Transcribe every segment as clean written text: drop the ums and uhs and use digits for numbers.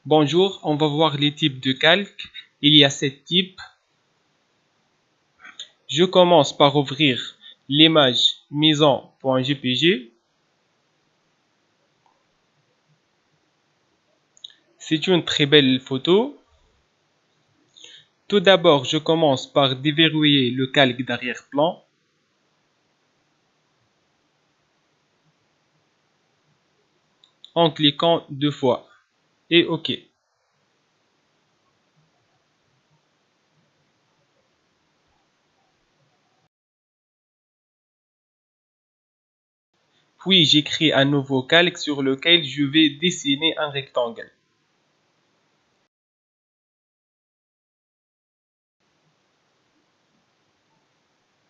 Bonjour, on va voir les types de calque. Il y a 7 types. Je commence par ouvrir l'image maison.jpg. C'est une très belle photo. Tout d'abord, je commence par déverrouiller le calque d'arrière-plan. En cliquant 2 fois et OK. Puis j'écris un nouveau calque sur lequel je vais dessiner un rectangle.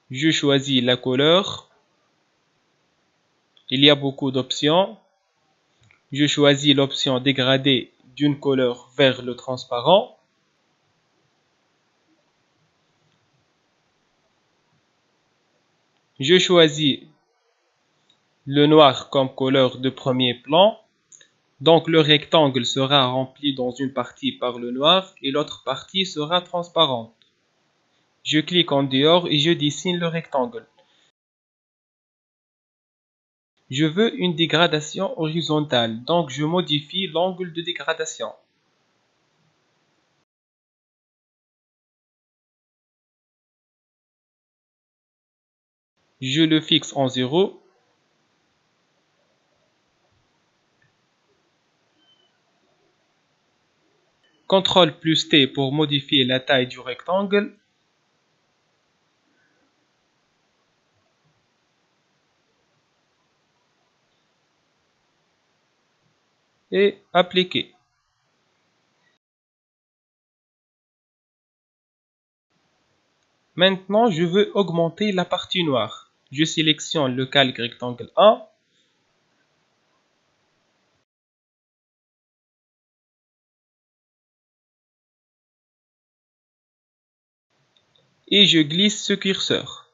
Je choisis la couleur. Il y a beaucoup d'options. Je choisis l'option dégradée d'une couleur vers le transparent. Je choisis le noir comme couleur de premier plan. Donc le rectangle sera rempli dans une partie par le noir et l'autre partie sera transparente. Je clique en dehors et je dessine le rectangle. Je veux une dégradation horizontale, donc je modifie l'angle de dégradation. Je le fixe en 0. CTRL plus T pour modifier la taille du rectangle. Et appliquer. Maintenant, je veux augmenter la partie noire. Je sélectionne le calque rectangle 1. Et je glisse ce curseur.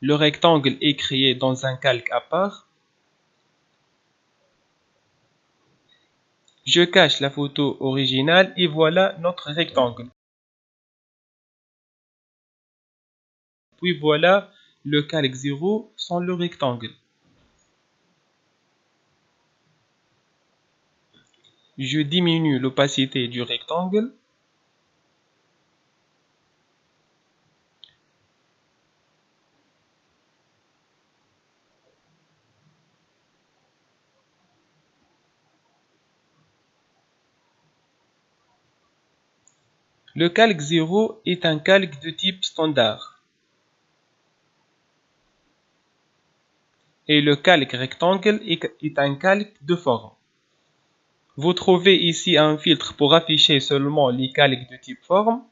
Le rectangle est créé dans un calque à part. Je cache la photo originale et voilà notre rectangle. Puis voilà le calque 0 sans le rectangle. Je diminue l'opacité du rectangle. Le calque 0 est un calque de type standard. Et le calque rectangle est un calque de forme. Vous trouvez ici un filtre pour afficher seulement les calques de type forme.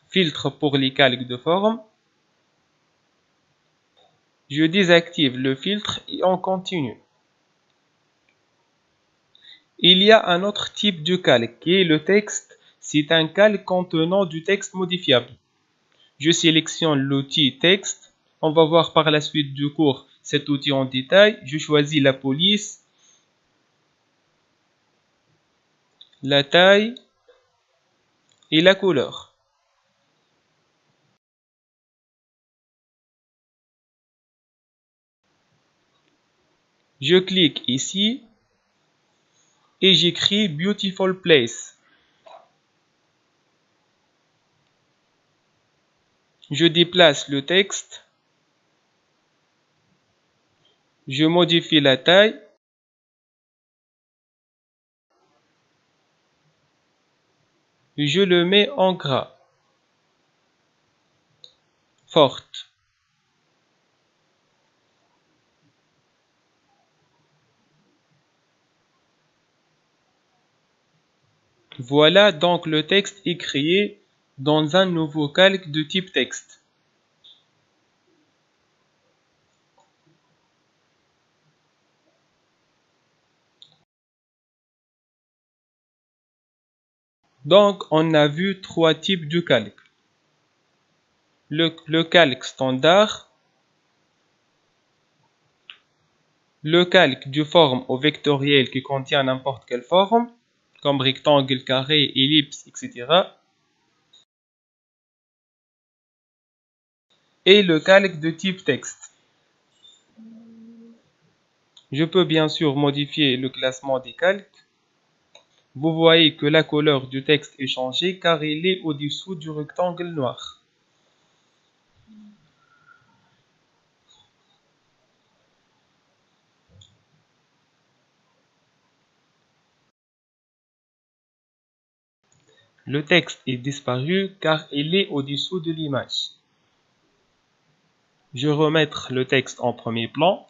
Filtre pour les calques de forme. Je désactive le filtre et on continue. Il y a un autre type de calque qui est le texte. C'est un calque contenant du texte modifiable. Je sélectionne l'outil texte. On va voir par la suite du cours cet outil en détail. Je choisis la police, la taille et la couleur. Je clique ici et j'écris Beautiful Place. Je déplace le texte. Je modifie la taille. Je le mets en gras. Forte. Voilà donc le texte est créé dans un nouveau calque de type texte. Donc, on a vu trois types de calque. Le calque standard, le calque de forme au vectoriel qui contient n'importe quelle forme, comme rectangle, carré, ellipse, etc. Et le calque de type texte. Je peux bien sûr modifier le classement des calques. Vous voyez que la couleur du texte est changée car il est au-dessous du rectangle noir. Le texte est disparu car il est au-dessous de l'image. Je vais remettre le texte en premier plan.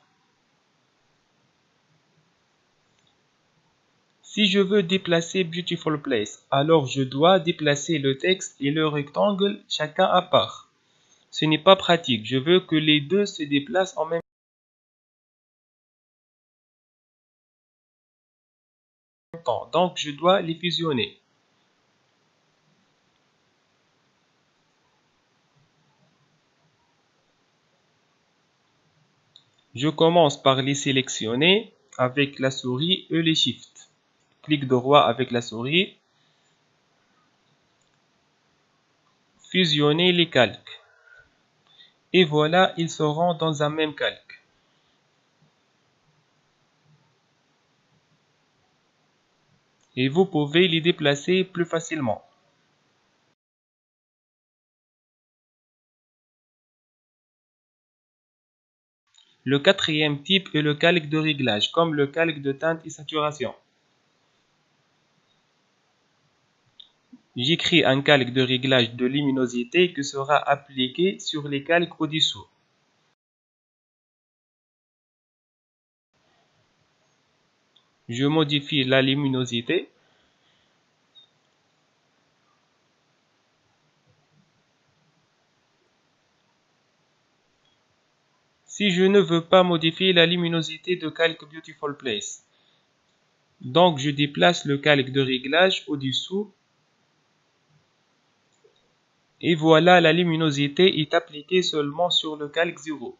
Si je veux déplacer Beautiful Place, alors je dois déplacer le texte et le rectangle chacun à part. Ce n'est pas pratique, je veux que les deux se déplacent en même temps, donc je dois les fusionner. Je commence par les sélectionner avec la souris et les Shift. Clic droit avec la souris. Fusionner les calques. Et voilà, ils seront dans un même calque. Et vous pouvez les déplacer plus facilement. Le quatrième type est le calque de réglage, comme le calque de teinte et saturation. J'écris un calque de réglage de luminosité qui sera appliqué sur les calques au-dessous. Je modifie la luminosité. Si je ne veux pas modifier la luminosité de calque Beautiful Place, donc je déplace le calque de réglage au-dessous. Et voilà, la luminosité est appliquée seulement sur le calque 0.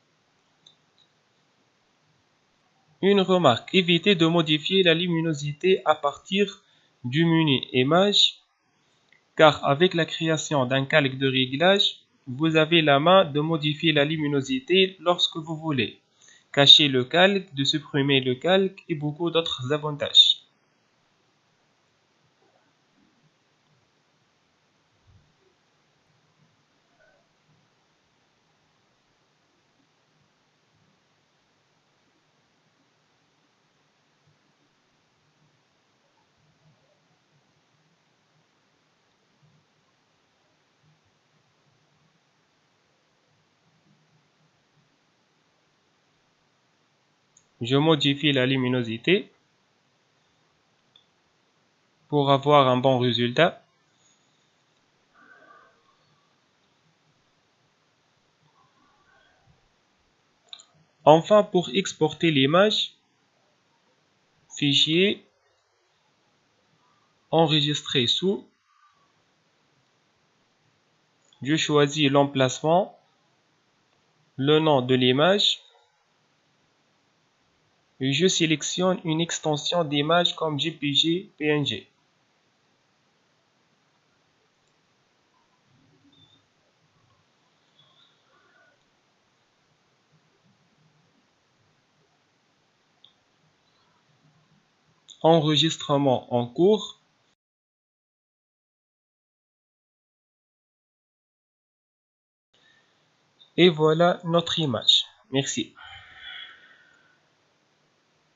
Une remarque, évitez de modifier la luminosité à partir du menu Image, car avec la création d'un calque de réglage, vous avez la main de modifier la luminosité lorsque vous voulez. Cacher le calque, de supprimer le calque et beaucoup d'autres avantages. Je modifie la luminosité pour avoir un bon résultat. Enfin, pour exporter l'image, fichier, enregistrer sous, je choisis l'emplacement, le nom de l'image, et je sélectionne une extension d'image comme JPG, PNG. Enregistrement en cours. Et voilà notre image. Merci.